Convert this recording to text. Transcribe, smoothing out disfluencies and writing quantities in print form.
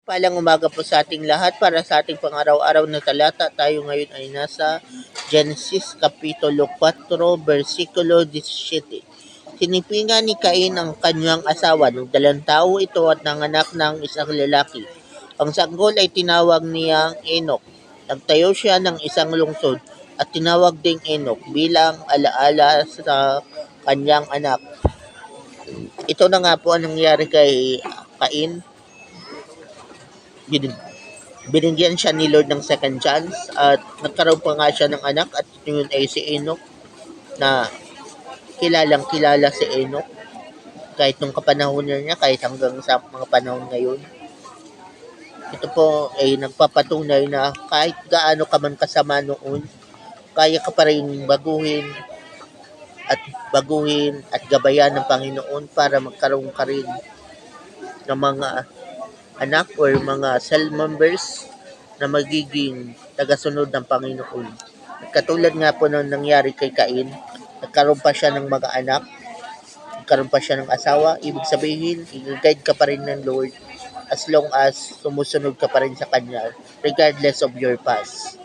Palang umaga po sa ating lahat para sa ating pang-araw-araw na talata. Tayo ngayon ay nasa Genesis Kapitulo 4, versikulo 17. Tinipingan ni Cain ang kanyang asawa. Nagdalang tao ito at nanganak ng isang lalaki. Ang sanggol ay tinawag niyang Enoch. Nagtayo siya ng isang lungsod at tinawag ding Enoch bilang alaala sa kanyang anak. Ito na nga po ang nangyari kay Cain. Binigyan siya ni Lord ng second chance at nagkaroon pa nga siya ng anak at yun ay si Enoch na kilalang kilala si Enoch kahit nung kapanahon niya kahit hanggang sa mga panahon ngayon. Ito po ay nagpapatunay na kahit gaano ka man kasama noon, kaya ka pa rin baguhin at gabayan ng Panginoon para magkaroon ka rin ng mga anak or mga cell members na magiging tagasunod ng Panginoon. At katulad nga po ng nangyari kay Cain, nagkaroon pa siya ng mga anak, nagkaroon pa siya ng asawa, ibig sabihin, i-guide ka pa rin ng Lord as long as sumusunod ka pa rin sa Kanya regardless of your past.